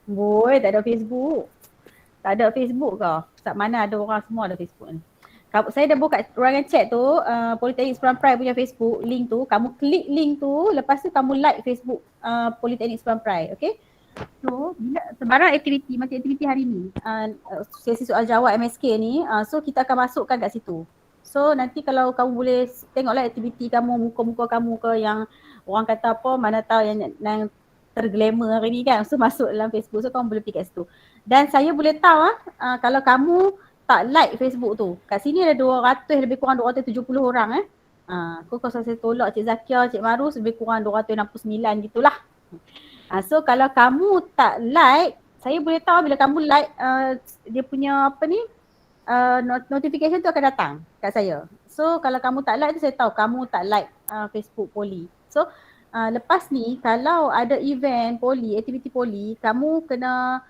Boy, tak ada Facebook. Tak ada Facebook kau. Tak mana ada orang semua ada Facebook ni. Saya dah buka ruangan chat tu, Politeknik Seberang Perai punya Facebook, link tu. Kamu klik link tu, lepas tu kamu like Facebook Politeknik Seberang Perai, okay? So, bila sebarang aktiviti, macam aktiviti hari ni, sesi soal jawab MSK ni, so kita akan masukkan kat situ. So, nanti kalau kamu boleh tengoklah aktiviti kamu, muka-muka kamu ke yang orang kata apa, mana tahu yang terglamour hari ni kan. So, masuk dalam Facebook, so kamu boleh pergi kat situ. Dan saya boleh tahu kalau kamu tak like Facebook tu. Kat sini ada 200, lebih kurang 270 orang kalau saya tolak Cik Zakia, Cik Marus lebih kurang 269 gitulah. So kalau kamu tak like, saya boleh tahu bila kamu like dia punya apa ni notification tu akan datang kat saya. So kalau kamu tak like tu saya tahu kamu tak like Facebook Poli. So lepas ni kalau ada event Poli, aktiviti Poli, kamu kena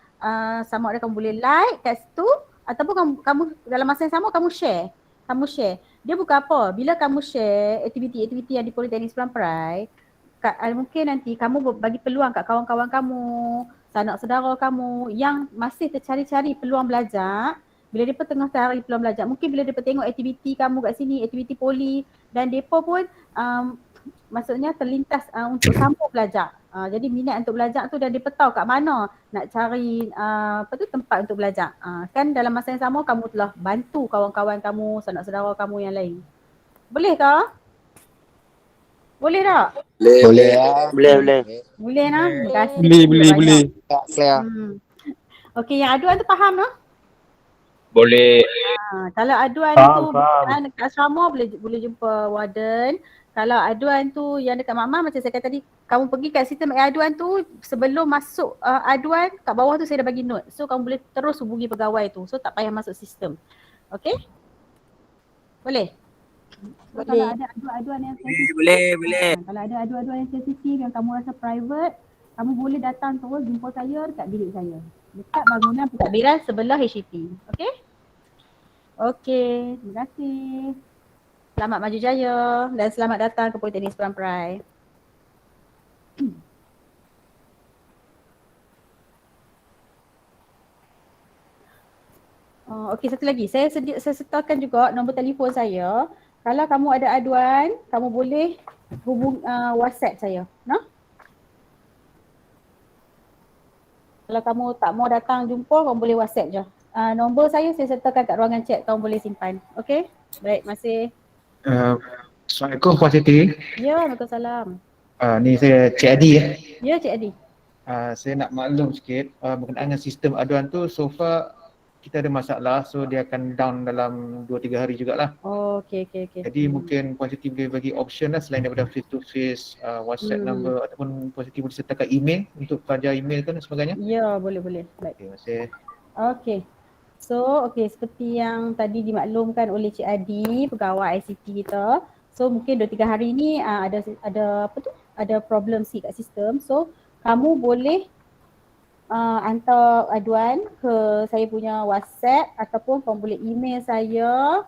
sama ada kamu boleh like kat situ ataupun kamu dalam masa yang sama kamu share. Dia bukan apa, bila kamu share aktiviti-aktiviti yang di Politeknik Seberang Perai, mungkin nanti kamu bagi peluang kat kawan-kawan kamu, sanak saudara kamu yang masih tercari-cari peluang belajar. Bila mereka tengah cari peluang belajar, mungkin bila mereka tengok aktiviti kamu kat sini, aktiviti Poli, dan mereka pun maksudnya terlintas untuk sambung belajar. Jadi minat untuk belajar tu dan dia tahu kat mana nak cari tempat untuk belajar. Kan dalam masa yang sama kamu telah bantu kawan-kawan kamu, sanak saudara kamu yang lain. Boleh ke? Boleh tak? Boleh. Boleh nah. Terima kasih. Boleh. Okey, yang aduan tu faham tak? Boleh. Kalau aduan tu dekat asrama boleh jumpa warden. Kalau aduan tu yang dekat Mak macam saya kata tadi, kamu pergi kat sistem aduan tu, sebelum masuk aduan kat bawah tu saya dah bagi note. So kamu boleh terus hubungi pegawai tu. So tak payah masuk sistem. Okey? Boleh? So, kalau ada adu-aduan yang sensitif, boleh. Kalau ada adu-aduan yang sensitif yang kamu rasa private, kamu boleh datang terus jumpa saya dekat bilik saya. Dekat bangunan pentadbiran sebelah HEP. Okey? Okey, terima kasih. Selamat maju jaya dan selamat datang ke Politeknik Seberang Perai. Okey, satu lagi. Saya sertakan juga nombor telefon saya. Kalau kamu ada aduan, kamu boleh hubung WhatsApp saya. Nah? Kalau kamu tak mau datang jumpa, kamu boleh WhatsApp je. Nombor saya sertakan kat ruangan chat, kamu boleh simpan. Okey? Baik, masih. Assalamualaikum Puan Siti. Ya, Waalaikumsalam. Ni saya Cik Adi ya. Ya, Cik Adi. Saya nak maklum sikit berkenaan dengan sistem aduan tu, so far kita ada masalah, so dia akan down dalam 2-3 hari jugalah. Okey. Jadi mungkin Puan Siti boleh bagi option lah selain daripada face to face, WhatsApp number ataupun Puan Siti boleh sertakan email untuk pelajar email kan dan sebagainya. Ya, boleh. Baik. Terima kasih. Okey. So, seperti yang tadi dimaklumkan oleh Cik Adi, pegawai ICT kita. So, mungkin 2-3 hari ni ada problem sikit kat sistem. So, kamu boleh hantar aduan ke saya punya WhatsApp ataupun kamu boleh email saya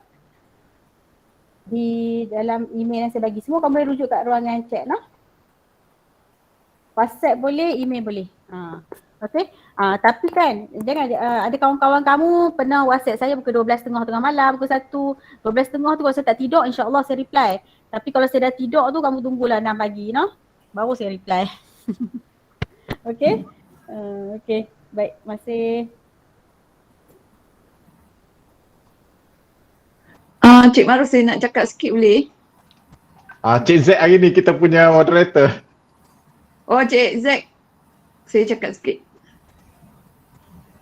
di dalam email yang saya bagi. Semua kamu boleh rujuk kat ruangan chat nah. WhatsApp boleh, email boleh. Okey. Tapi kan jangan ada kawan-kawan kamu pernah WhatsApp saya pukul 12.30 tengah malam, pukul 1, 12.30 tu kalau saya tak tidur insya-Allah saya reply. Tapi kalau saya dah tidur tu kamu tunggulah 6 pagi noh. Baru saya reply. Okey. Okey. Baik, masih. Cik Marus, saya nak cakap sikit boleh? Cik Z hari ni kita punya moderator. Cik Z, saya cakap sikit.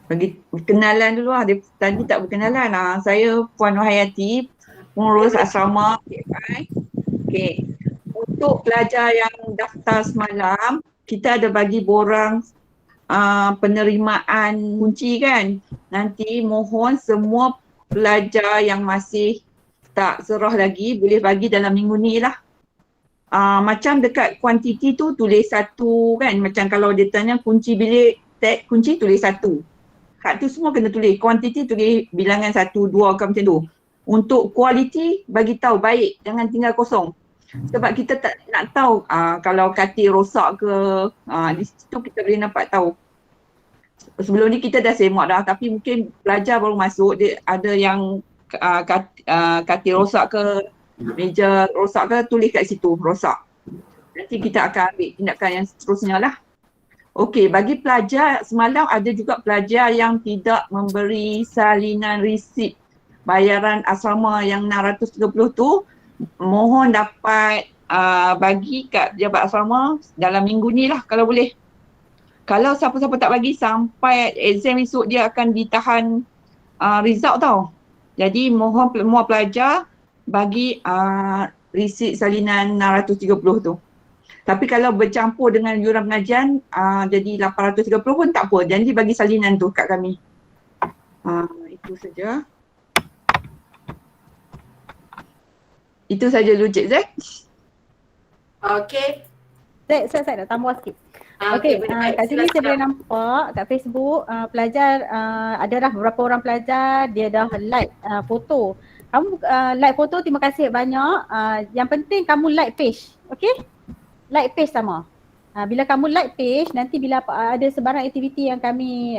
Bagi kenalan dulu lah, dia tadi tak berkenalan. Saya Puan Nohayati, pengurus asrama PFI. Okey. Untuk pelajar yang daftar semalam, kita ada bagi borang penerimaan kunci kan. Nanti mohon semua pelajar yang masih tak serah lagi boleh bagi dalam minggu ni lah. Macam dekat kuantiti tu tulis 1 kan. Macam kalau dia tanya kunci bilik, tag kunci tulis 1. Kat tu semua kena tulis. Kuantiti tulis bilangan 1, 2 ke macam tu. Untuk kualiti bagi tahu baik, jangan tinggal kosong. Sebab kita tak nak tahu kalau katil rosak ke, di situ kita boleh nampak tahu. sebelum ni kita dah semak dah, tapi mungkin pelajar baru masuk, dia ada yang kaki rosak ke, meja rosak ke, tulis kat situ rosak. Nanti kita akan ambil tindakan yang seterusnya lah. Okey, bagi pelajar, semalam ada juga pelajar yang tidak memberi salinan resip bayaran asrama yang 630 tu, mohon dapat bagi kat pejabat asrama dalam minggu ni lah kalau boleh. Kalau siapa-siapa tak bagi sampai exam esok, dia akan ditahan result tau. Jadi mohon semua pelajar bagi resip salinan 630 tu. Tapi kalau bercampur dengan yuran pengajian jadi 830 pun tak apa. Jadi bagi salinan tu kat kami. Itu saja. Itu saja dulu Cik Zack. Okey. Saya nak tambah sikit. Okey, baik. kat sini saya Silakan. boleh nampak kat Facebook pelajar ada dah beberapa orang pelajar dia dah like foto. Kamu like foto, terima kasih banyak. Yang penting kamu like page. Okey? Like page sama. Bila kamu like page, nanti bila ada sebarang aktiviti yang kami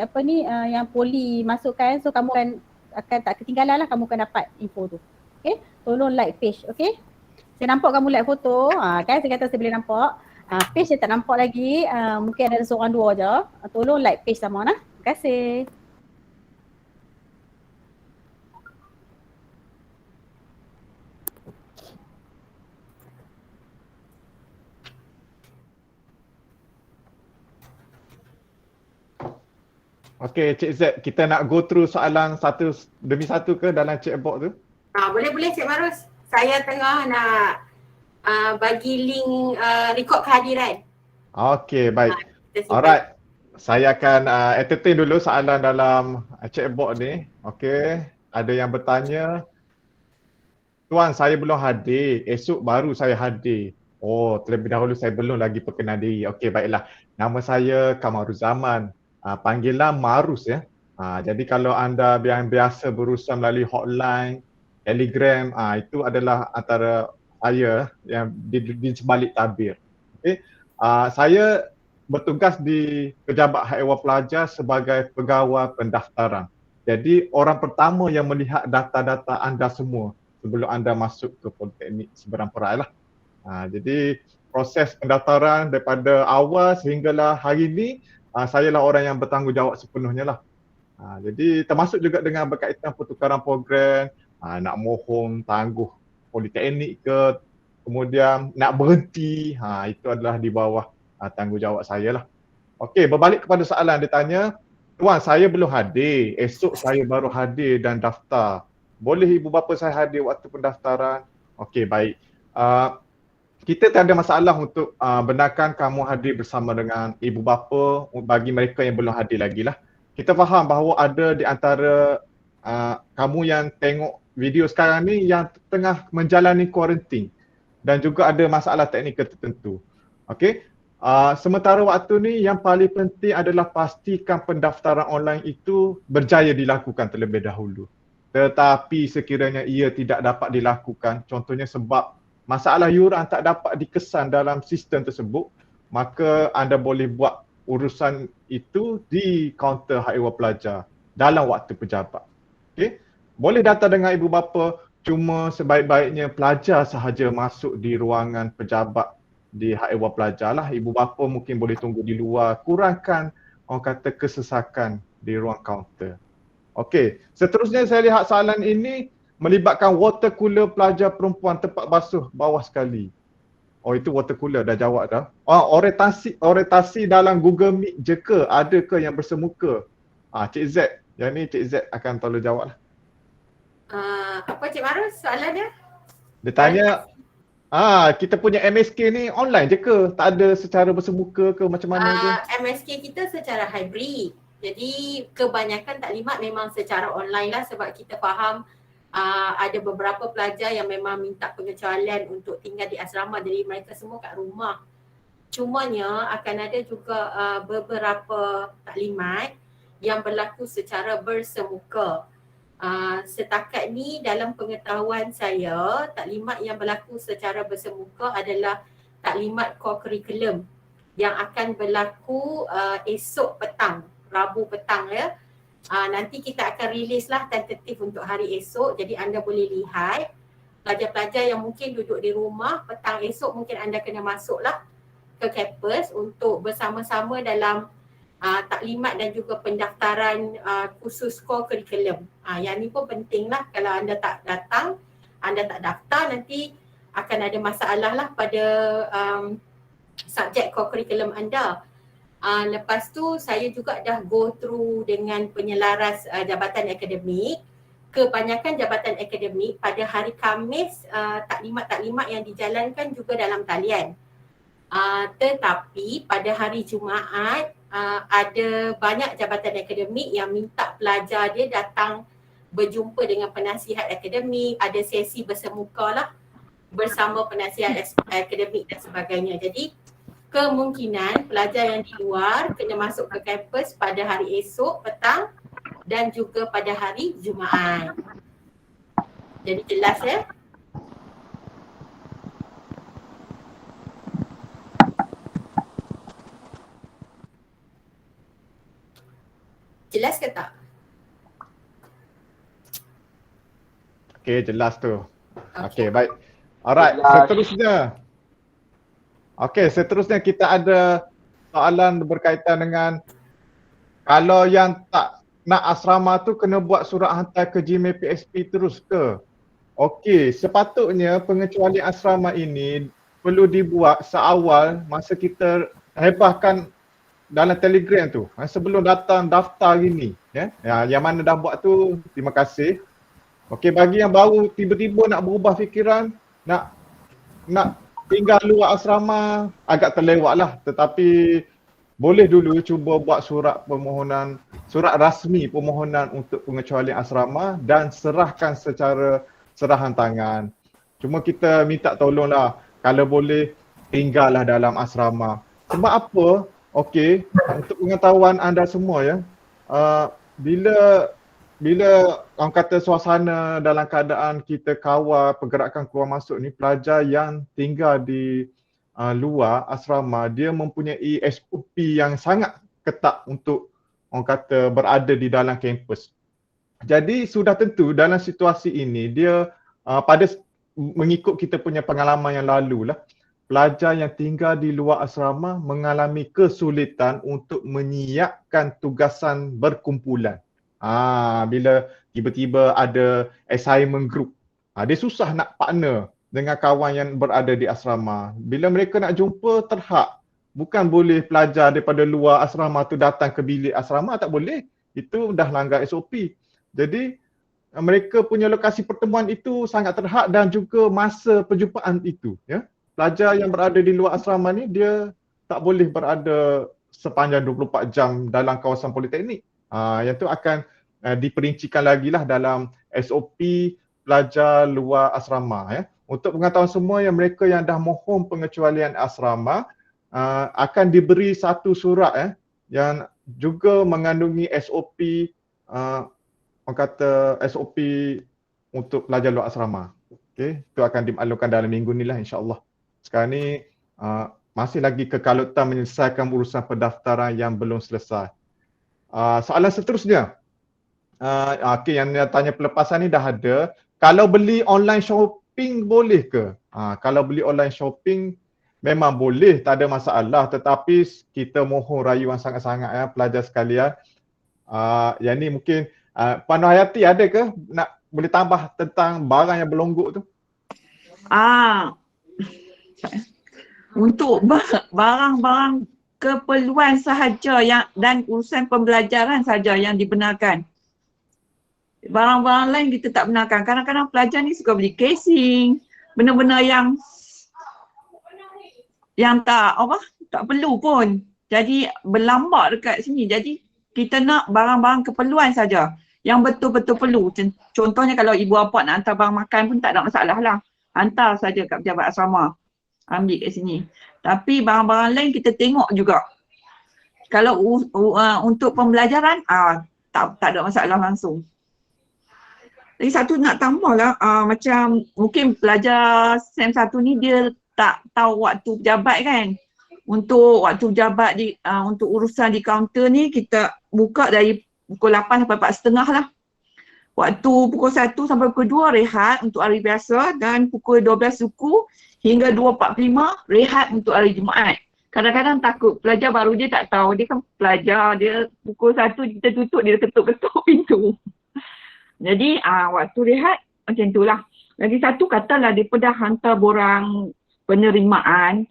yang poli masukkan, so kamu akan tak ketinggalan lah, kamu akan dapat info tu. Okey? Tolong like page, okey? Saya nampak kamu like foto, kan saya kata saya boleh nampak. Page saya tak nampak lagi, mungkin ada seorang dua je. Tolong like page sama nah. Terima kasih. Okey, Cik Z, kita nak go through soalan satu demi satu ke dalam chat box tu? Boleh Cik Marus. Saya tengah nak bagi link rekod kehadiran. Okey, baik. Kita simpan. Alright. Saya akan entertain dulu soalan dalam chat box ni. Okey, ada yang bertanya, Tuan, saya belum hadir. Esok baru saya hadir. Oh, terlebih dahulu saya belum lagi perkenal diri. Okey, baiklah. Nama saya Kamaruzzaman. Panggilan Marus ya. Jadi kalau anda yang biasa berurusan melalui hotline, Telegram, itu adalah antara saya yang di sebalik tabir. Okay. Saya bertugas di Pejabat Hak Ehwal Pelajar sebagai pegawai pendaftaran. Jadi orang pertama yang melihat data-data anda semua sebelum anda masuk ke Politeknik Seberang Perai lah. Jadi proses pendaftaran daripada awal sehinggalah hari ini, saya lah orang yang bertanggungjawab sepenuhnya lah. Jadi termasuk juga dengan berkaitan pertukaran program, nak mohon tangguh Politeknik ke, kemudian nak berhenti, itu adalah di bawah tanggungjawab saya lah. Okey, berbalik kepada soalan dia tanya, Tuan, saya belum hadir, esok saya baru hadir dan daftar. Boleh ibu bapa saya hadir waktu pendaftaran? Okey, baik. Kita tak ada masalah untuk benarkan kamu hadir bersama dengan ibu bapa bagi mereka yang belum hadir lagi lah. Kita faham bahawa ada di antara kamu yang tengok video sekarang ni yang tengah menjalani kuarantin dan juga ada masalah teknikal tertentu. Okey. Sementara waktu ni yang paling penting adalah pastikan pendaftaran online itu berjaya dilakukan terlebih dahulu. Tetapi sekiranya ia tidak dapat dilakukan, contohnya sebab masalah yuran tak dapat dikesan dalam sistem tersebut, maka anda boleh buat urusan itu di kaunter Hak Ehwal Pelajar dalam waktu pejabat. Okay? Boleh datang dengan ibu bapa, cuma sebaik-baiknya pelajar sahaja masuk di ruangan pejabat di Hak Ehwal Pelajar lah. Ibu bapa mungkin boleh tunggu di luar, kurangkan orang kata kesesakan di ruang kaunter. Okey, seterusnya saya lihat soalan ini melibatkan water cooler pelajar perempuan tempat basuh bawah sekali. Oh, itu water cooler dah jawab dah. Orientasi dalam Google Meet je ke? Ada ke yang bersemuka? Cik Z, yang ni Cik Z akan tolong jawab lah. Apa Cik Marus soalan dia? Dia tanya, kita punya MSK ni online je ke? Tak ada secara bersemuka ke macam mana ke? MSK kita secara hybrid. Jadi kebanyakan taklimat memang secara online lah sebab kita faham ada beberapa pelajar yang memang minta pengecualian untuk tinggal di asrama, jadi mereka semua kat rumah. Cumanya akan ada juga beberapa taklimat yang berlaku secara bersemuka. Setakat ni dalam pengetahuan saya, taklimat yang berlaku secara bersemuka adalah taklimat core curriculum yang akan berlaku esok petang. Rabu petang ya. Nanti kita akan release lah tentatif untuk hari esok. Jadi anda boleh lihat pelajar-pelajar yang mungkin duduk di rumah, petang esok mungkin anda kena masuklah ke kampus untuk bersama-sama dalam taklimat dan juga pendaftaran khusus core curriculum. Yang ni pun penting lah, kalau anda tak datang, anda tak daftar, nanti akan ada masalah lah pada subjek core curriculum anda. Lepas tu saya juga dah go through dengan penyelaras jabatan akademik. Kebanyakan jabatan akademik pada hari Khamis taklimat-taklimat yang dijalankan juga dalam talian. Tetapi pada hari Jumaat ada banyak jabatan akademik yang minta pelajar dia datang berjumpa dengan penasihat akademik, ada sesi bersemuka lah bersama penasihat akademik dan sebagainya. Jadi kemungkinan pelajar yang di luar kena masuk ke kampus pada hari esok petang dan juga pada hari Jumaat. Jadi jelas ya? Jelas ke tak? Okey, jelas tu. Okey, baik. Alright, seterusnya. Okey, seterusnya kita ada soalan berkaitan dengan kalau yang tak nak asrama tu kena buat surat hantar ke Gmail PSP terus ke? Okey, sepatutnya pengecualian asrama ini perlu dibuat seawal masa kita hebahkan dalam Telegram tu. Sebelum datang daftar gini, ya. Yang mana dah buat tu, terima kasih. Okey, bagi yang baru tiba-tiba nak berubah fikiran, nak tinggal luar asrama, agak terlewat lah. Tetapi boleh dulu cuba buat surat permohonan, surat rasmi permohonan untuk pengecualian asrama dan serahkan secara serahan tangan. Cuma kita minta tolonglah kalau boleh tinggallah dalam asrama. Sebab apa? Okey, untuk pengetahuan anda semua ya, bila orang kata suasana dalam keadaan kita kawal pergerakan keluar masuk ni, pelajar yang tinggal di luar asrama dia mempunyai SOP yang sangat ketat untuk orang kata berada di dalam kampus. Jadi sudah tentu dalam situasi ini dia mengikut kita punya pengalaman yang lalu lah, pelajar yang tinggal di luar asrama mengalami kesulitan untuk menyiapkan tugasan berkumpulan. Bila tiba-tiba ada assignment group, dia susah nak partner dengan kawan yang berada di asrama. Bila mereka nak jumpa terhad. Bukan boleh pelajar daripada luar asrama tu datang ke bilik asrama, tak boleh. Itu dah langgar SOP. Jadi mereka punya lokasi pertemuan itu sangat terhad dan juga masa perjumpaan itu, ya. Pelajar yang berada di luar asrama ni dia tak boleh berada sepanjang 24 jam dalam kawasan politeknik. Yang tu akan diperincikan lagi lah dalam SOP pelajar luar asrama, ya. Untuk pengetahuan semua yang mereka yang dah mohon pengecualian asrama akan diberi satu surat yang juga mengandungi SOP orang kata SOP untuk pelajar luar asrama. Okey, itu akan dimaklumkan dalam minggu ni lah insya-Allah. Sekarang ni masih lagi kekalutan menyelesaikan urusan pendaftaran yang belum selesai. Soalan seterusnya. Okey, yang tanya pelepasan ni dah ada. Kalau beli online shopping boleh ke? Kalau beli online shopping memang boleh, tak ada masalah. Tetapi kita mohon rayuan sangat-sangat ya pelajar sekalian. Yang ni mungkin Puan Nur Hayati ada ke nak boleh tambah tentang barang yang berlonggok tu? Untuk barang-barang keperluan sahaja dan urusan pembelajaran sahaja yang dibenarkan. Barang-barang lain kita tak benarkan. Kadang-kadang pelajar ni suka beli casing, benda-benda yang tak perlu pun. Jadi berlambak dekat sini. Jadi kita nak barang-barang keperluan saja yang betul-betul perlu. Contohnya kalau ibu bapa nak hantar barang makan pun tak ada masalah lah. Hantar saja kat pejabat asrama. Ambil kat sini. Tapi barang-barang lain kita tengok juga. Kalau untuk pembelajaran, tak ada masalah langsung. Lagi satu nak tambah lah, macam mungkin pelajar SEM 1 ni dia tak tahu waktu pejabat kan. untuk waktu jabat untuk urusan di kaunter ni kita buka dari pukul 8 sampai 4.30 lah. Waktu pukul 1 sampai pukul 2 rehat untuk hari biasa dan pukul 12 suku hingga 2.45 rehat untuk hari Jumaat. Kadang-kadang takut pelajar baru dia tak tahu, dia kan pelajar, dia pukul 1 kita tutup, dia ketuk-ketuk pintu. Jadi waktu rehat macam itulah. Lagi satu katalah dia dah hantar borang penerimaan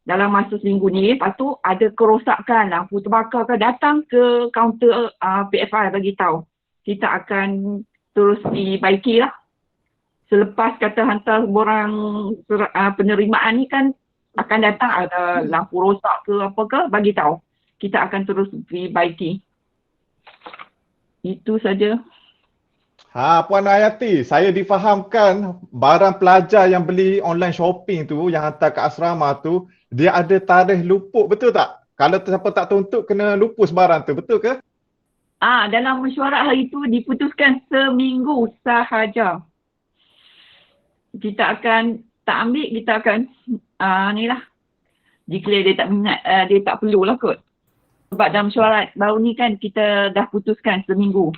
dalam masa seminggu ni, lepas tu ada kerosakan, lampu terbakar ke, datang ke kaunter PFI bagi tahu. Kita akan terus dibaiki lah. Selepas kata hantar borang penerimaan ni kan akan datang ada lampu rosak ke apa ke, bagi tahu. Kita akan terus dibaiki. Itu saja. Puan Hayati, saya difahamkan barang pelajar yang beli online shopping tu, yang hantar ke asrama tu, dia ada tarikh luput, betul tak? Kalau siapa tak tuntut kena lupus barang tu, betul ke? Dalam mesyuarat hari tu diputuskan seminggu sahaja. Kita akan tak ambil, kita akan ni lah. Declare dia tak minat, dia tak perlulah kot. Sebab dalam mesyuarat baru ni kan kita dah putuskan seminggu.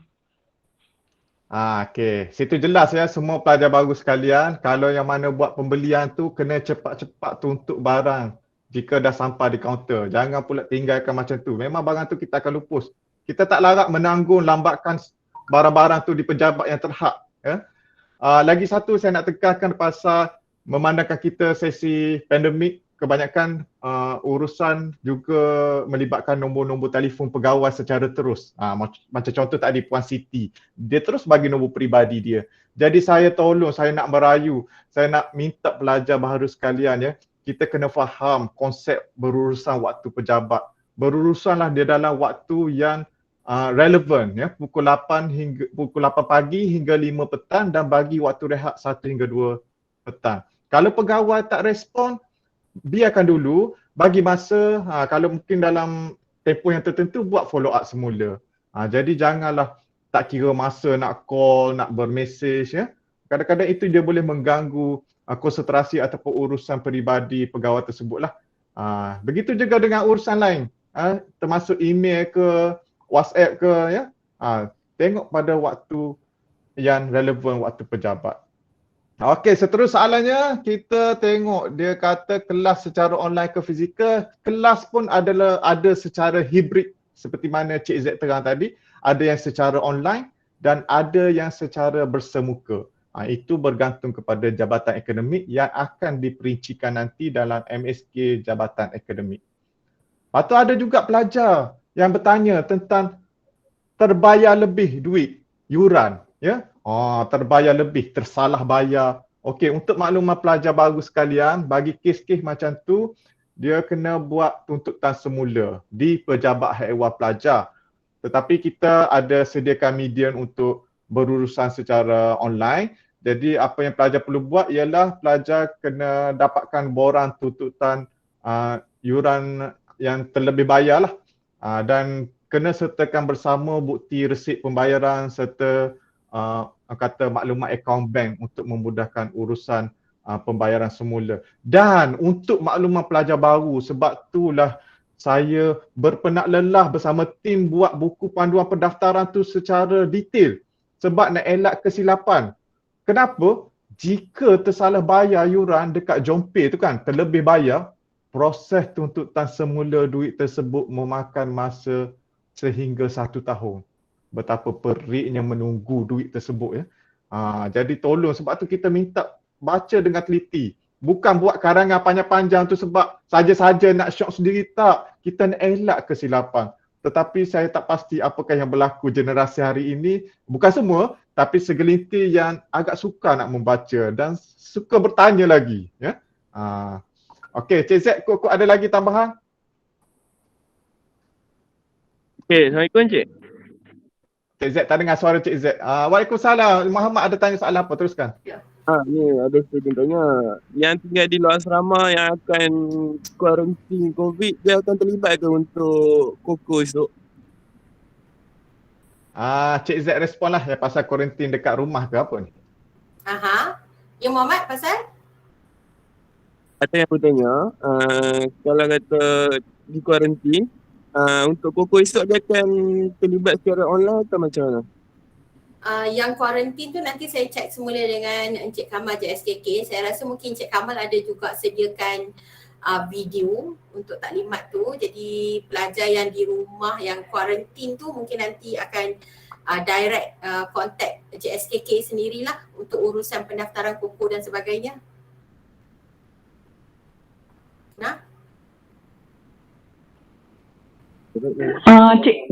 Okey. Situ jelas ya semua pelajar baru sekalian. Kalau yang mana buat pembelian tu kena cepat-cepat tuntut barang jika dah sampai di kaunter. Jangan pula tinggalkan macam tu. Memang barang tu kita akan lupus. Kita tak larat menanggung lambatkan barang-barang tu di pejabat yang terhad. Ya. Lagi satu saya nak tekankan pasal memandangkan kita sesi pandemik, kebanyakan urusan juga melibatkan nombor-nombor telefon pegawai secara terus. Macam contoh tadi Puan Siti, dia terus bagi nombor peribadi dia. Jadi saya nak merayu, saya nak minta pelajar baharu sekalian ya, kita kena faham konsep berurusan waktu pejabat. Berurusanlah dia dalam waktu yang relevan ya, pukul 8 pagi hingga 5 petang dan bagi waktu rehat 1 hingga 2 petang. Kalau pegawai tak respon, biarkan dulu, bagi masa, kalau mungkin dalam tempoh yang tertentu buat follow up semula. Jadi janganlah tak kira masa nak call, nak bermesej ya. Kadang-kadang itu dia boleh mengganggu konsentrasi ataupun urusan peribadi pegawai tersebutlah. Begitu juga dengan urusan lain, termasuk email ke, WhatsApp ke ya. Tengok pada waktu yang relevan waktu pejabat. Okey, seterusnya soalannya kita tengok dia kata kelas secara online ke fizikal. Kelas pun ada secara hibrid seperti mana Cik Z terang tadi. Ada yang secara online dan ada yang secara bersemuka. Itu bergantung kepada jabatan akademik yang akan diperincikan nanti dalam MSK Jabatan Akademik. Lepas tu ada juga pelajar yang bertanya tentang terbayar lebih duit yuran ya. Terbayar lebih, tersalah bayar. Okey, untuk makluman pelajar baru sekalian, bagi kes-kes macam tu, dia kena buat tuntutan semula di pejabat haiwan pelajar. Tetapi kita ada sediakan medium untuk berurusan secara online. Jadi apa yang pelajar perlu buat ialah pelajar kena dapatkan borang tuntutan yuran yang terlebih bayar lah. Dan kena sertakan bersama bukti resit pembayaran serta kata maklumat akaun bank untuk memudahkan urusan pembayaran semula. Dan untuk makluman pelajar baru, sebab itulah saya berpenak lelah bersama tim buat buku panduan pendaftaran tu secara detail. Sebab nak elak kesilapan. Kenapa? Jika tersalah bayar yuran dekat Jompay tu kan, terlebih bayar, proses tuntutan semula duit tersebut memakan masa sehingga 1 tahun. Betapa periknya menunggu duit tersebut ya. Jadi tolong, sebab tu kita minta baca dengan teliti. Bukan buat karangan panjang-panjang tu sebab saja-saja nak syok sendiri, tak. Kita nak elak kesilapan. Tetapi saya tak pasti apakah yang berlaku generasi hari ini. Bukan semua, tapi segelintir yang agak suka nak membaca dan suka bertanya lagi ya. Okey, Cik Z, kok ada lagi tambahan? Okey, Assalamualaikum Cik. Cik Z, tak dengar suara Cik Z. Waalaikumsalam. Muhammad ada tanya soalan apa? Teruskan. Ni ada student tanya. Yang tinggal di luar asrama yang akan kuarantin COVID, dia akan terlibat ke untuk kokus tu? Cik Z respon lah ya pasal kuarantin dekat rumah ke apa ni? Ya Muhammad pasal? ada yang bertanya, kalau kata di kuarantin, untuk Koko esok dia akan terlibat secara online atau macam mana? Yang kuarantin tu nanti saya cek semula dengan Encik Kamal JSKK. Saya rasa mungkin Encik Kamal ada juga sediakan video untuk taklimat tu. Jadi pelajar yang di rumah yang kuarantin tu mungkin nanti akan direct contact JSKK sendirilah untuk urusan pendaftaran Koko dan sebagainya. Nah,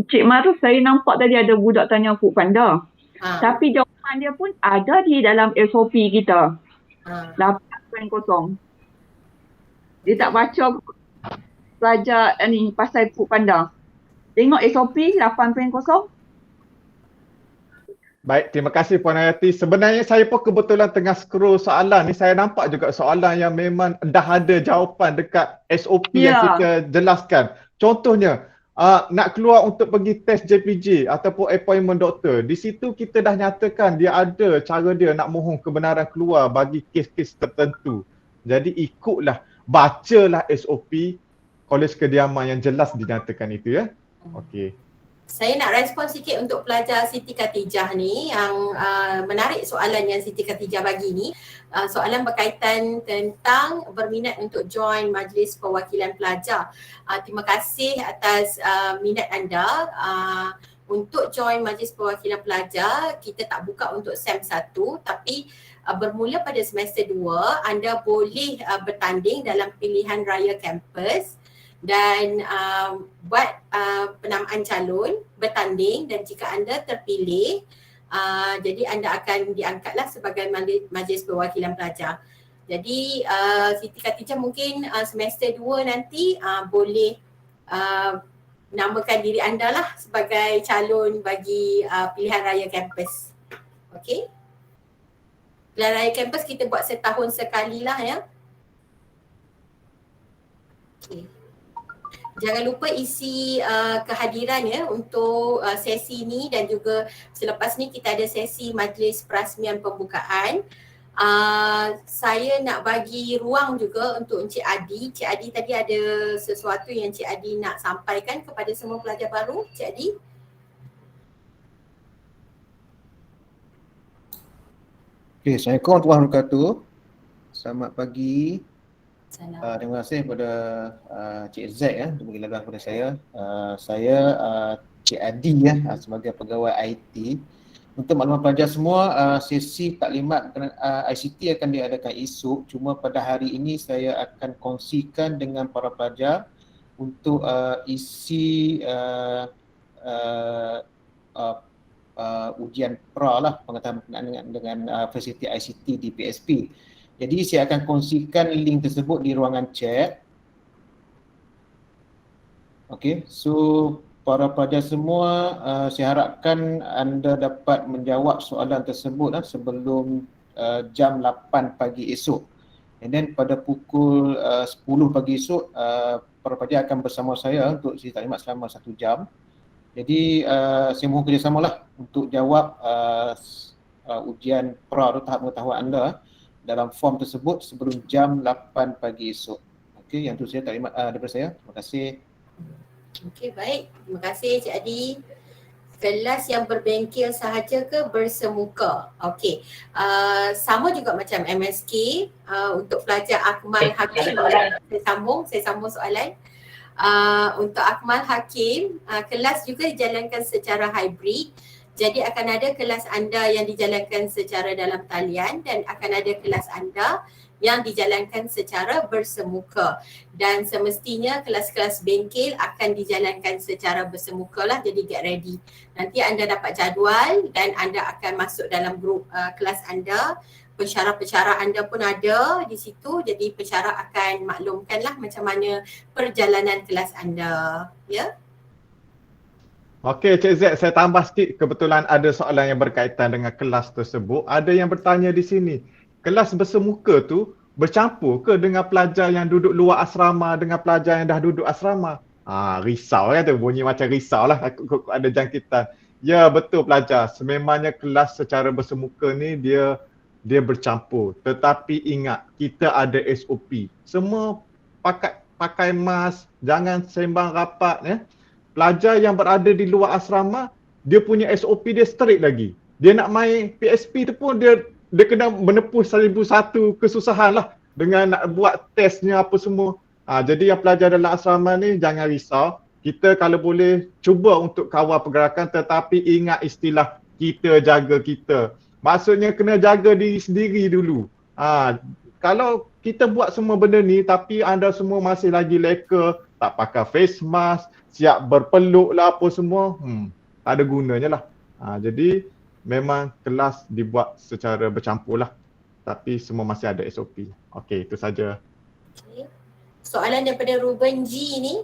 Cik Maruf, saya nampak tadi ada budak tanya Food Panda. Tapi jawapan dia pun ada di dalam SOP kita. 8.0. Dia tak baca pelajar ni pasal Food Panda. Tengok SOP 8.0. Baik, terima kasih Puan Hayati. Sebenarnya saya pun kebetulan tengah scroll soalan ni, saya nampak juga soalan yang memang dah ada jawapan dekat SOP yang kita jelaskan. Contohnya, nak keluar untuk pergi test JPJ ataupun appointment doktor, di situ kita dah nyatakan dia ada cara dia nak mohon kebenaran keluar bagi kes-kes tertentu. Jadi ikutlah, bacalah SOP Kolej Kediaman yang jelas dinyatakan itu ya. Okey. Saya nak respon sikit untuk pelajar Siti Khatijah ni yang menarik soalan yang Siti Khatijah bagi ni. Soalan berkaitan tentang berminat untuk join Majlis Perwakilan Pelajar. Terima kasih atas minat anda. Untuk join Majlis Perwakilan Pelajar, kita tak buka untuk SEM 1 tapi bermula pada semester 2, anda boleh bertanding dalam pilihan raya kampus dan buat penamaan calon, bertanding, dan jika anda terpilih jadi anda akan diangkatlah sebagai Majlis Perwakilan Pelajar. Jadi Siti Khatijah mungkin semester 2 nanti boleh namakan diri anda lah sebagai calon bagi pilihan raya kampus. Okey? Pilihan raya kampus kita buat setahun sekali lah ya. Okey. Jangan lupa isi kehadiran ya untuk sesi ni, dan juga selepas ni kita ada sesi majlis perasmian pembukaan. Saya nak bagi ruang juga untuk Encik Adi. Encik Adi tadi ada sesuatu yang Encik Adi nak sampaikan kepada semua pelajar baru. Encik Adi. Okay, Assalamualaikum warahmatullahi wabarakatuh. Selamat pagi. Terima kasih kepada Cik Z untuk bagi laluan kepada saya. Saya Cik Adi sebagai pegawai IT. Untuk makluman pelajar semua, sesi taklimat ICT akan diadakan esok. Cuma pada hari ini saya akan kongsikan dengan para pelajar untuk isi ujian pra lah, pengetahuan berkenaan dengan fasiliti ICT di PSP. Jadi saya akan kongsikan link tersebut di ruangan chat. Okey, so para pelajar semua, saya harapkan anda dapat menjawab soalan tersebut sebelum jam 8 pagi esok. And then pada pukul 10 pagi esok, para pelajar akan bersama saya untuk sesi taklimat selama 1 jam. Jadi saya mohon kerjasamalah untuk jawab ujian pra atau tahap pengetahuan anda dalam form tersebut sebelum jam 8 pagi esok. Okey, yang tu saya taklimat daripada saya. Terima kasih. Okey, baik. Terima kasih Cik Adi. Kelas yang berbengkel sahaja ke bersemuka? Okey. Sama juga macam MSK untuk pelajar Akmal Hakim. Saya sambung soalan. Untuk Akmal Hakim, kelas juga dijalankan secara hybrid. Jadi akan ada kelas anda yang dijalankan secara dalam talian dan akan ada kelas anda yang dijalankan secara bersemuka. Dan semestinya kelas-kelas bengkel akan dijalankan secara bersemuka lah, jadi get ready. Nanti anda dapat jadual dan anda akan masuk dalam grup kelas anda. Pensyarah-pensyarah anda pun ada di situ, jadi pensyarah akan maklumkanlah macam mana perjalanan kelas anda. Ya? Okey Cik Z, saya tambah sikit, kebetulan ada soalan yang berkaitan dengan kelas tersebut. Ada yang bertanya di sini, kelas bersemuka tu bercampur ke dengan pelajar yang duduk luar asrama dengan pelajar yang dah duduk asrama? Risau kan tu, bunyi macam risau lah, ada jangkitan. Ya betul pelajar, sememangnya kelas secara bersemuka ni dia dia bercampur. Tetapi ingat, kita ada SOP. Semua pakai mask, jangan sembang rapat ya. Pelajar yang berada di luar asrama, dia punya SOP dia strict lagi. Dia nak main PSP tu pun dia kena menempuh 1001 kesusahan lah dengan nak buat testnya apa semua. Jadi yang pelajar dalam asrama ni jangan risau. Kita kalau boleh cuba untuk kawal pergerakan, tetapi ingat istilah kita jaga kita. Maksudnya kena jaga diri sendiri dulu. Kalau kita buat semua benda ni tapi anda semua masih lagi leka, tak pakai face mask, siap berpeluk lah apa semua, tak ada gunanya lah. Jadi memang kelas dibuat secara bercampur lah. Tapi semua masih ada SOP. Okey, itu saja. Okay. Soalan daripada Ruben G ni,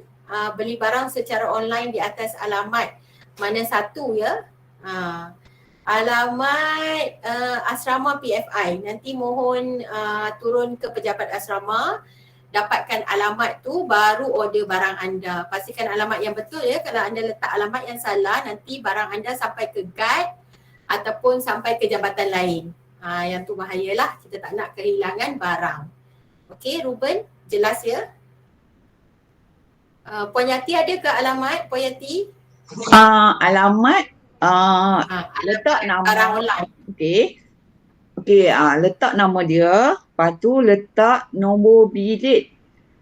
beli barang secara online di atas alamat mana satu ya? Alamat asrama PFI. Nanti mohon turun ke pejabat asrama, dapatkan alamat tu baru order barang anda. Pastikan alamat yang betul ya. Kalau anda letak alamat yang salah, nanti barang anda sampai ke guard ataupun sampai ke jabatan lain. Yang tu bahayalah, kita tak nak kehilangan barang. Okey Ruben, jelas ya? Puan Yati ada ke alamat Puan Yati? Alamat letak nama barang online. Okey, letak nama dia, lepas tu letak nombor bilik.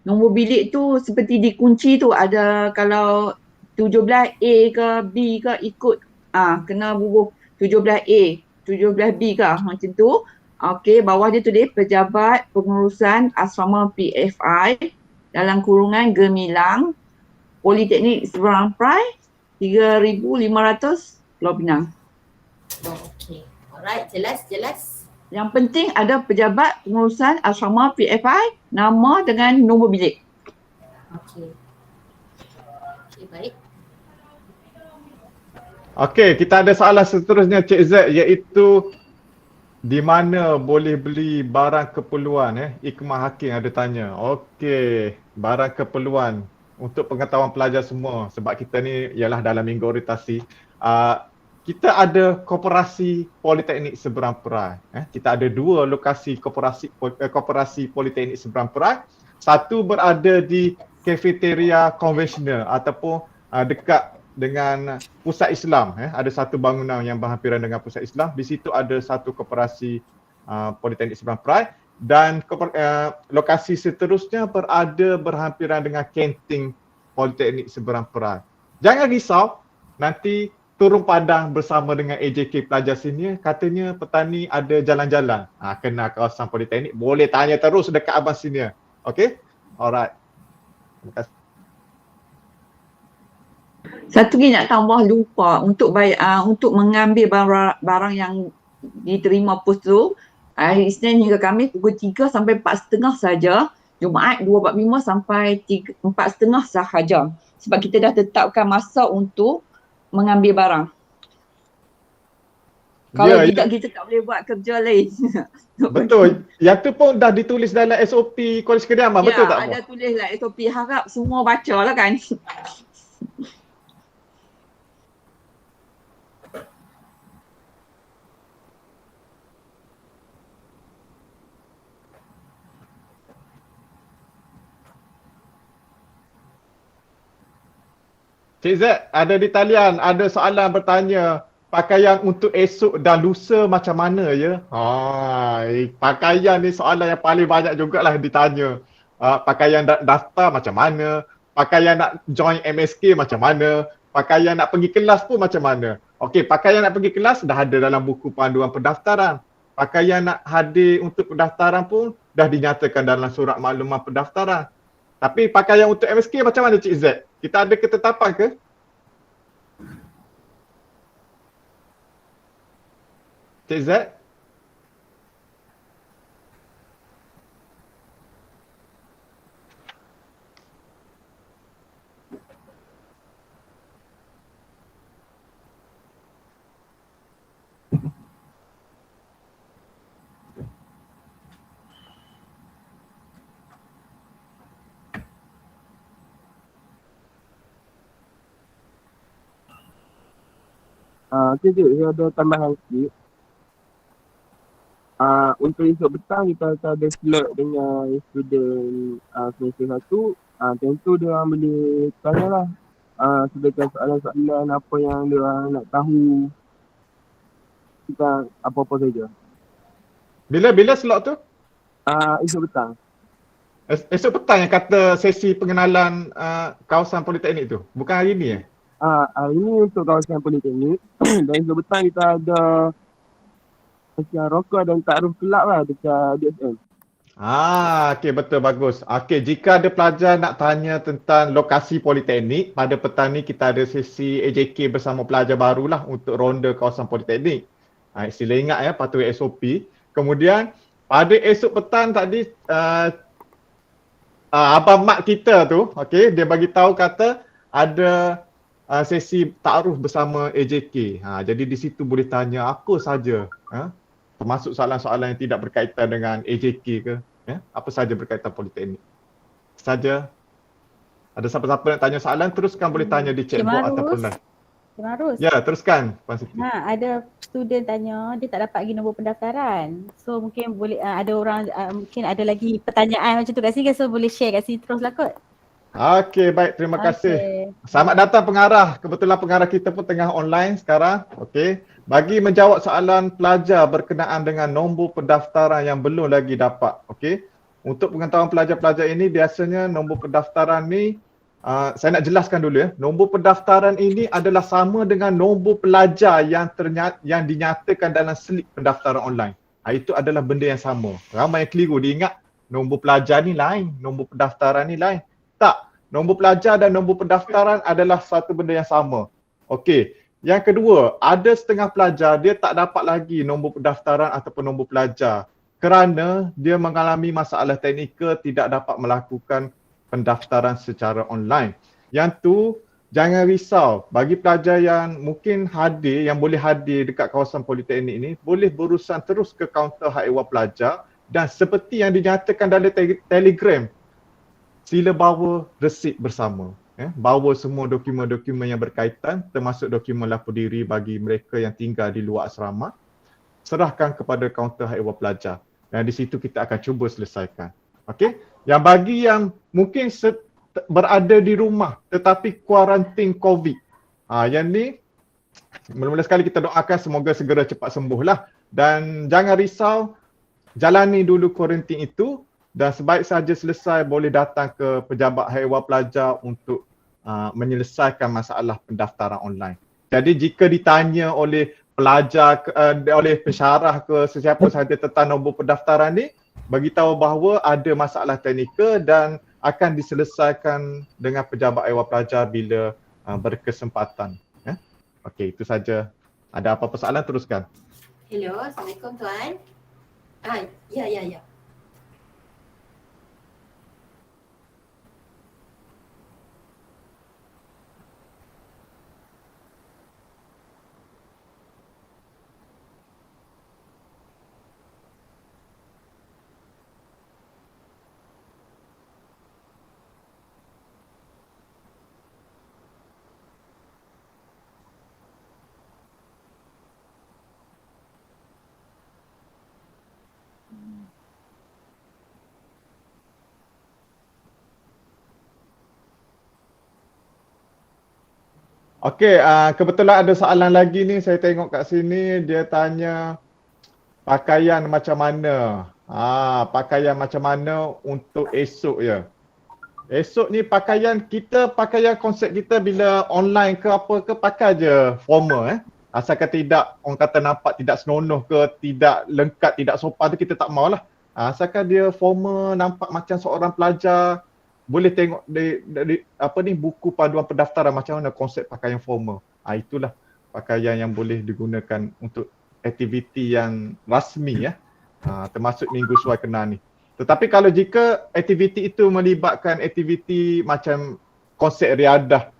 Nombor bilik tu seperti dikunci tu, ada kalau 17A ke B ke ikut kena bubuh 17A, 17B ke macam tu. Okey, bawah dia tulis pejabat pengurusan asrama PFI dalam kurungan Gemilang, Politeknik Seberang Perai, 3,500 Pulau Pinang. Okey. Alright, jelas. Yang penting ada pejabat pengurusan asrama PFI, nama dengan nombor bilik. Okey, baik. Okey, kita ada soalan seterusnya Cik Z, iaitu di mana boleh beli barang keperluan Ikmah Hakim ada tanya. Okey, barang keperluan untuk pengetahuan pelajar semua, sebab kita ni ialah dalam minggu orientasi. Kita ada Koperasi Politeknik Seberang Perai. Kita ada dua lokasi Koperasi Politeknik Seberang Perai. Satu berada di Kafeteria Konvensional ataupun dekat dengan Pusat Islam. Ada satu bangunan yang berhampiran dengan Pusat Islam. Di situ ada satu Koperasi Politeknik Seberang Perai. Dan lokasi seterusnya berada berhampiran dengan kantin Politeknik Seberang Perai. Jangan risau, nanti turun padang bersama dengan AJK pelajar senior, katanya petani ada jalan-jalan kena kawasan Politeknik, boleh tanya terus dekat abang senior. Okey? Alright. Terima kasih. Satu lagi nak tambah, lupa untuk untuk mengambil barang yang diterima pos tu, hari Isnin hingga Khamis pukul 3 sampai 4.30 saja. Jumaat 2.45 sampai 4.30 sahaja. Sebab kita dah tetapkan masa untuk mengambil barang. Kalau tidak, kita tak boleh buat kerja lain. Betul. Yang tu pun dah ditulis dalam SOP Kolej Kediaman, betul tak? Ya, ada tulis lah SOP. Harap semua baca lah kan. Cik Z, ada di talian, ada soalan bertanya, pakaian untuk esok dan lusa macam mana ya? Pakaian ni soalan yang paling banyak jugalah ditanya. Pakaian daftar macam mana? Pakaian nak join MSK macam mana? Pakaian nak pergi kelas pun macam mana? Okey, pakaian nak pergi kelas dah ada dalam buku panduan pendaftaran. Pakaian nak hadir untuk pendaftaran pun dah dinyatakan dalam surat maklumat pendaftaran. Tapi pakaian untuk MSK macam mana Cik Z? Kita ada ketetapan ke? Cik Z? Okey, saya ada tambahan sikit. untuk esok petang kita akan ada slot dengan student semester 1. Tentu dia orang boleh tanyalah sedekat soalan-soalan apa yang dia orang nak tahu tentang apa-apa saja. Bila slot tu? Esok petang. Esok petang yang kata sesi pengenalan kawasan politeknik tu. Bukan hari ni Hari ni untuk kawasan politeknik dan esok petang kita ada macam rokok dan takruf kelab lah dekat DSM. Okey, betul, bagus. Okey, jika ada pelajar nak tanya tentang lokasi politeknik, pada petang ni kita ada sesi AJK bersama pelajar barulah untuk ronda kawasan politeknik. Sila ingat ya, patuhi SOP. Kemudian pada esok petang tadi abang mak kita tu, okey, dia bagi tahu kata ada sesi takruf bersama AJK. Jadi di situ boleh tanya apa saja, termasuk soalan-soalan yang tidak berkaitan dengan AJK ke, apa saja berkaitan politeknik. Saja. Ada siapa-siapa nak tanya soalan, teruskan boleh tanya di chatbot ataupun live. Marus. Ya, teruskan Puan Siti. Ada student tanya dia tak dapat lagi nombor pendaftaran. So mungkin boleh ada orang mungkin ada lagi pertanyaan macam tu kat sini, so boleh share kat sini teruslah kot. Okey, baik, terima kasih. Selamat datang pengarah. Kebetulan pengarah kita pun tengah online sekarang. Okey. Bagi menjawab soalan pelajar berkenaan dengan nombor pendaftaran yang belum lagi dapat. Okey. Untuk pengetahuan pelajar-pelajar ini, biasanya nombor pendaftaran ni saya nak jelaskan dulu ya. Nombor pendaftaran ini adalah sama dengan nombor pelajar yang dinyatakan dalam slip pendaftaran online. Itu adalah benda yang sama. Ramai yang keliru, dia ingat nombor pelajar ni lain, nombor pendaftaran ni lain. Tak, nombor pelajar dan nombor pendaftaran adalah satu benda yang sama. Okey. Yang kedua, ada setengah pelajar dia tak dapat lagi nombor pendaftaran ataupun nombor pelajar kerana dia mengalami masalah teknikal, tidak dapat melakukan pendaftaran secara online. Yang tu jangan risau. Bagi pelajar yang mungkin hadir, yang boleh hadir dekat kawasan politeknik ini, boleh berurusan terus ke kaunter hak ehwal pelajar dan seperti yang dinyatakan dalam Telegram, sila bawa resit bersama. Bawa semua dokumen-dokumen yang berkaitan, termasuk dokumen lapor diri bagi mereka yang tinggal di luar asrama. Serahkan kepada kaunter hak ehwal pelajar. Dan di situ kita akan cuba selesaikan. Okey? Yang bagi yang mungkin berada di rumah tetapi kuarantin COVID. Yang ni mula-mula sekali kita doakan semoga segera cepat sembuh lah. Dan jangan risau, jalani dulu kuarantin itu dan sebaik saja selesai boleh datang ke pejabat hak ehwal pelajar untuk menyelesaikan masalah pendaftaran online. Jadi jika ditanya oleh pelajar, oleh pensyarah ke sesiapa sahaja tentang nombor pendaftaran ni, bagi tahu bahawa ada masalah teknikal dan akan diselesaikan dengan pejabat ehwal pelajar bila berkesempatan. Okey, itu saja. Ada apa-apa soalan, teruskan. Hello, Assalamualaikum Tuan. Ya. Okey, kebetulan ada soalan lagi ni, saya tengok kat sini, dia tanya pakaian macam mana. Pakaian macam mana untuk esok ya. Esok ni pakaian konsep kita bila online ke apa ke, pakai je formal Asalkan tidak, orang kata nampak tidak senonoh ke, tidak lengkap, tidak sopan tu kita tak maulah. Asalkan dia formal, nampak macam seorang pelajar, boleh tengok buku panduan pendaftaran macam mana konsep pakaian formal. Itulah pakaian yang boleh digunakan untuk aktiviti yang rasmi termasuk minggu suai-kenal ni. Tetapi kalau jika aktiviti itu melibatkan aktiviti macam konsep riadah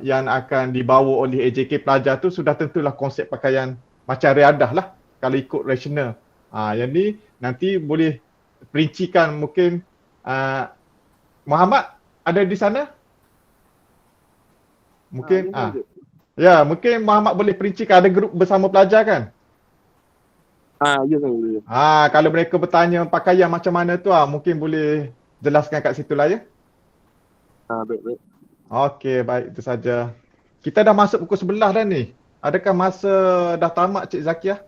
yang akan dibawa oleh AJK pelajar tu, sudah tentulah konsep pakaian macam riadah lah kalau ikut rasional. Yang ni nanti boleh perincikan mungkin Muhammad ada di sana? Mungkin mungkin Muhammad boleh perincikan, ada grup bersama pelajar kan? Ya kan, ya. Kalau mereka bertanya pakaian macam mana tu, mungkin boleh jelaskan kat situ lah ya. Baik. Okey, baik, itu saja. Kita dah masuk pukul 11 dah ni. Adakah masa dah tamat, Cik Zakiah?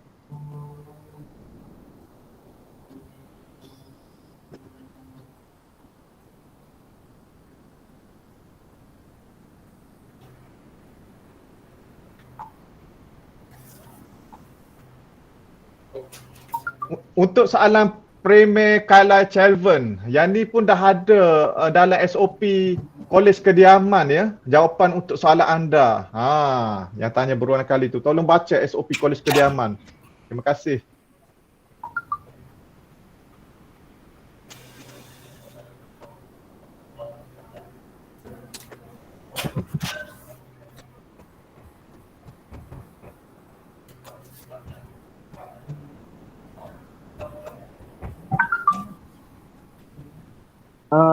Untuk soalan Premier Carlisle Chelven, yang ni pun dah ada dalam SOP Kolej Kediaman ya. Jawapan untuk soalan anda. Yang tanya berulang kali tu. Tolong baca SOP Kolej Kediaman. Terima kasih.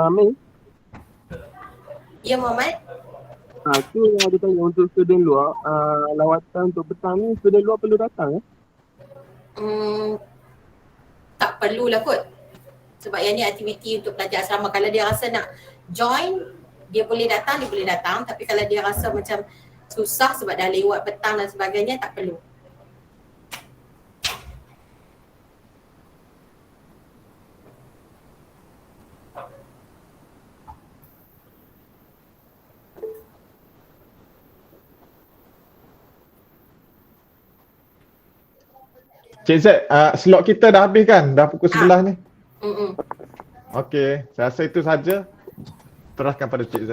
Mei, Ya Muhammad. tu yang ada tanya untuk student luar, lawatan untuk petang ni student luar perlu datang ya? Tak perlulah kot. Sebab yang ni aktiviti untuk pelajar asrama. Kalau dia rasa nak join, dia boleh datang. Tapi kalau dia rasa macam susah sebab dah lewat petang dan sebagainya, tak perlu. Cik Z, slot kita dah habis kan? Dah pukul 11 ni. Mm-mm. Okey, saya rasa itu saja. Teruskan pada Cik Z.